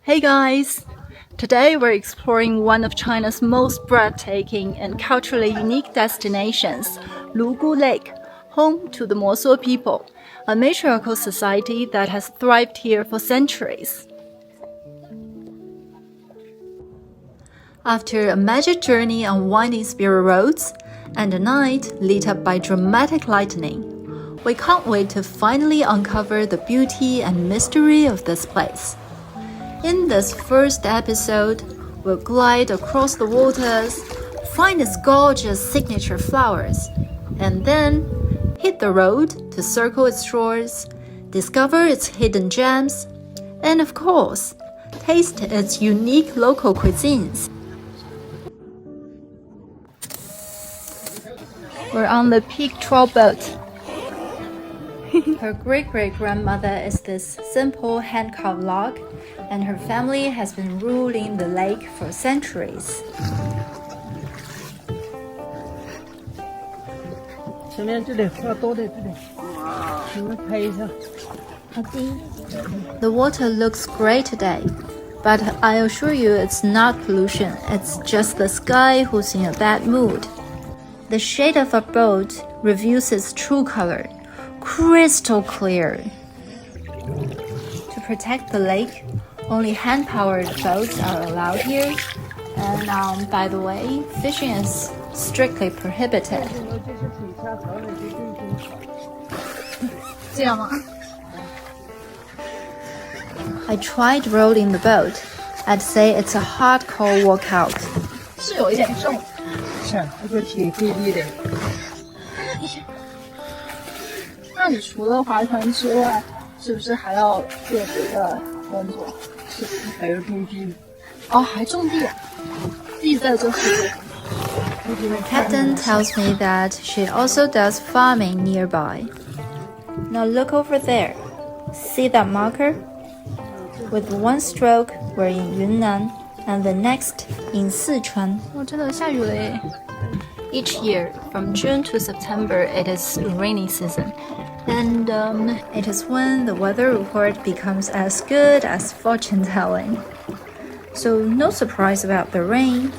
Hey guys! Today we're exploring one of China's most breathtaking and culturally unique destinations, Lugu Lake, home to the Mosuo people, a matriarchal society that has thrived here for centuries. After a magic journey on winding spirit roads and a night lit up by dramatic lightning, we can't wait to finally uncover the beauty and mystery of this place. In this first episode, we'll glide across the waters, find its gorgeous signature flowers, and then hit the road to circle its shores, discover its hidden gems, and of course, taste its unique local cuisines. We're on the Peak Trawl boat. Her great-great-grandmother is this simple hand-carved log, and her family has been ruling the lake for centuries. The water looks great today, but I assure you it's not pollution, it's just the sky who's in a bad mood. The shade of our boat reveals its true color, crystal clear. To protect the lake, only hand-powered boats are allowed here, and by the way, fishing is strictly prohibited. I tried rowing the boat. I'd say it's a hardcore workout. 是有一点重，是，而且挺费力的。那你除了划船之外，是不是还要做别的工作？是，还要种地。哦，还种地，地在这附近。The captain tells me that she also does farming nearby. Now look over there. See that marker? With one stroke, we're in Yunnan, and the next in Sichuan. 真的下雨了耶。Each year, from June to September, it is rainy season. And it is when the weather report becomes as good as fortune telling. So no surprise about the rain.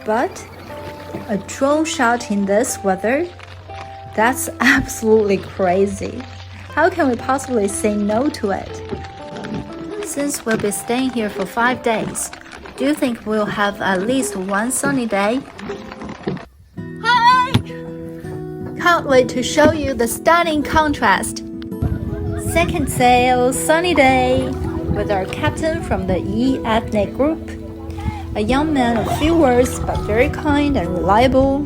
But a drone shot in this weather? That's absolutely crazy. How can we possibly say no to it? Since we'll be staying here for 5 days, do you think we'll have at least one sunny day? Hi! Can't wait to show you the stunning contrast. Second sail, sunny day, with our captain from the Yi ethnic group. A young man of few words but very kind and reliable.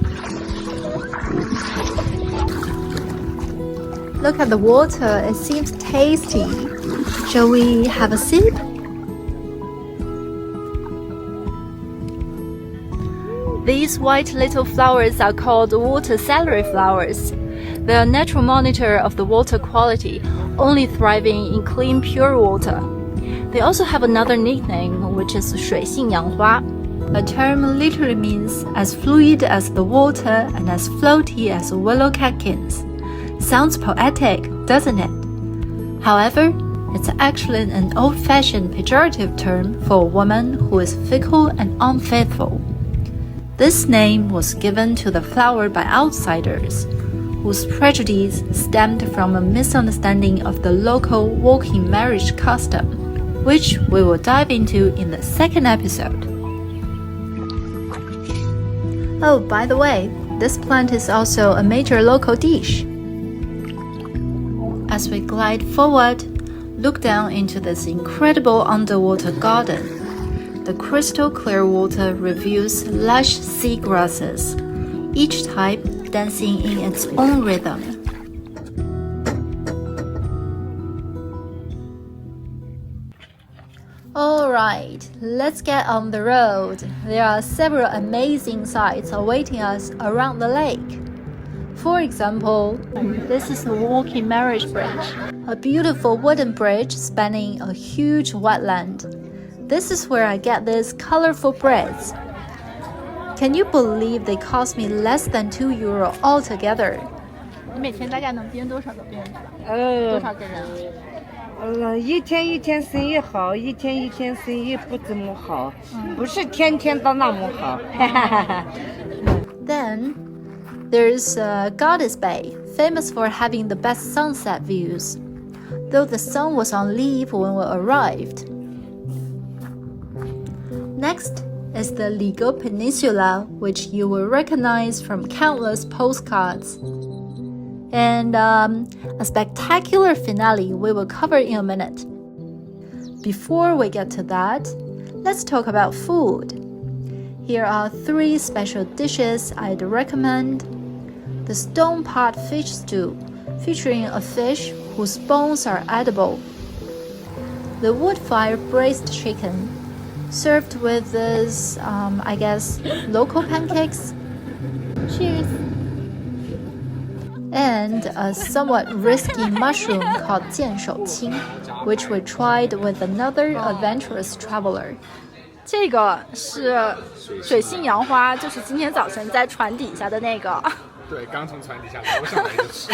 Look at the water, it seems tasty. Shall we have a sip? These white little flowers are called water celery flowers. They are a natural monitor of the water quality, only thriving in clean, pure water. They also have another nickname, which is 水性杨花, a term literally means as fluid as the water and as floaty as willow catkins. Sounds poetic, doesn't it? However, it's actually an old-fashioned pejorative term for a woman who is fickle and unfaithful. This name was given to the flower by outsiders, whose prejudice stemmed from a misunderstanding of the local walk-in marriage custom, which we will dive into in the second episode. Oh, by the way, this plant is also a major local dish. As we glide forward, look down into this incredible underwater garden. The crystal clear water reveals lush sea grasses, each type dancing in its own rhythm. Alright, let's get on the road. There are several amazing sights awaiting us around the lake. For example, this is the walking marriage bridge, a beautiful wooden bridge spanning a huge wetland. This is where I get these colorful breads. Can you believe they cost me less than €2 altogether? 你每天大概能编多少个辫子？多少个人？一天一天生意好，一天一天生意不怎么好，不是天天都那么好。Then there's Goddess Bay, famous for having the best sunset views, though the sun was on leave when we arrived. Next is the Lugu Peninsula, which you will recognize from countless postcards. And a spectacular finale we will cover in a minute. Before we get to that, let's talk about food. Here are 3 special dishes I'd recommend. The stone pot fish stew, featuring a fish whose bones are edible. The wood fire braised chicken, served with this, I guess, local pancakes. Cheers! And a somewhat risky mushroom called 剑手青, which we tried with another adventurous traveler. 这个是水性杨花，就是今天早晨在船底下的那个。对，刚从船底下捞上来的吃。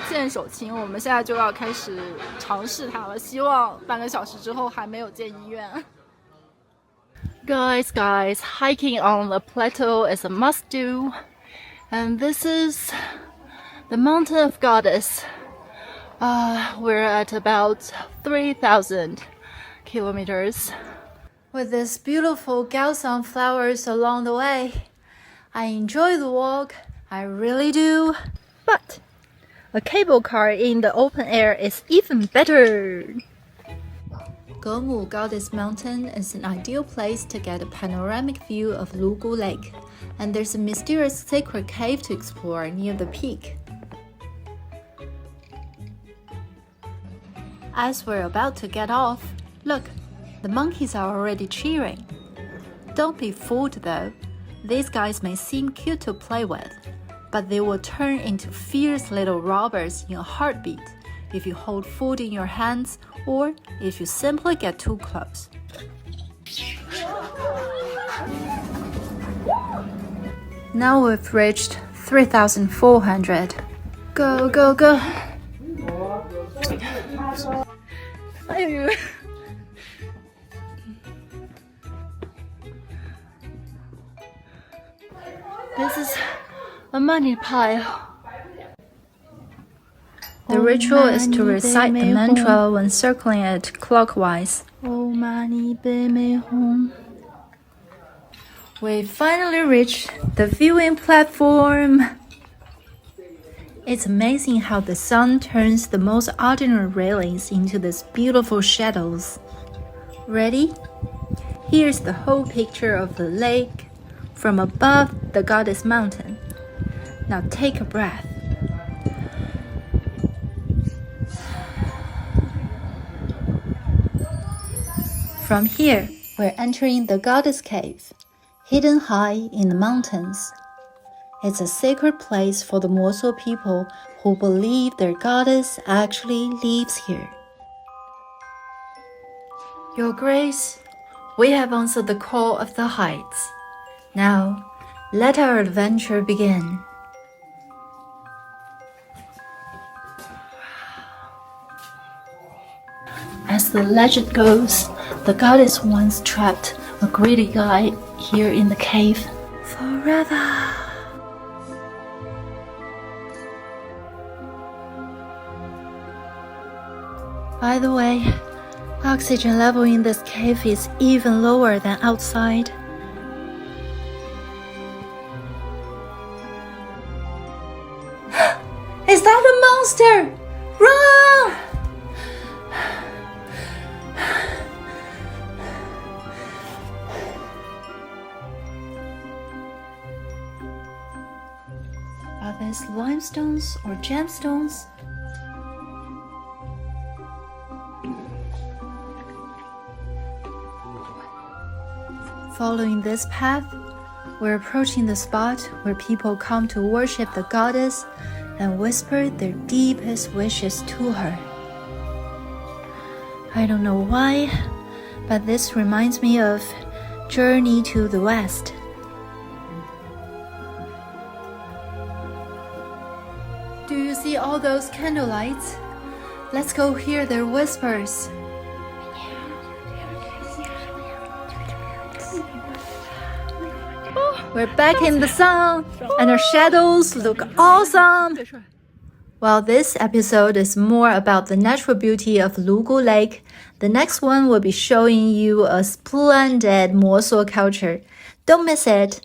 剑手青，我们现在就要开始尝试它了，希望半个小时之后还没有进医院。Guys, hiking on the plateau is a must-do. And this is the Mountain of Goddess. We're at about 3,000 kilometers. With these beautiful galsam flowers along the way, I enjoy the walk, I really do. But a cable car in the open air is even better. Gomu Goddess Mountain is an ideal place to get a panoramic view of Lugu Lake, and there's a mysterious sacred cave to explore near the peak. As we're about to get off, look, the monkeys are already cheering. Don't be fooled though, these guys may seem cute to play with, but they will turn into fierce little robbers in a heartbeat if you hold food in your hands or if you simply get too close. Now we've reached 3,400. Go, go, go! This is a money pile. The ritual is to recite the mantra when circling it clockwise. We finally reached the viewing platform. It's amazing how the sun turns the most ordinary railings into these beautiful shadows. Ready? Here's the whole picture of the lake from above the Goddess Mountain. Now take a breath. From here, we're entering the Goddess Cave, hidden high in the mountains. It's a sacred place for the Mosuo people who believe their goddess actually lives here. Your Grace, we have answered the call of the heights. Now, let our adventure begin. As the legend goes, the goddess once trapped a greedy guy here in the cave forever. By the way, oxygen level in this cave is even lower than outside. Is that a monster? Run! Are these limestones or gemstones? Following this path, we're approaching the spot where people come to worship the goddess and whisper their deepest wishes to her. I don't know why, but this reminds me of Journey to the West. Do you see all those candlelights? Let's go hear their whispers. We're back in the sun, and our shadows look awesome. While this episode is more about the natural beauty of Lugu Lake, the next one will be showing you a splendid Mosuo culture. Don't miss it.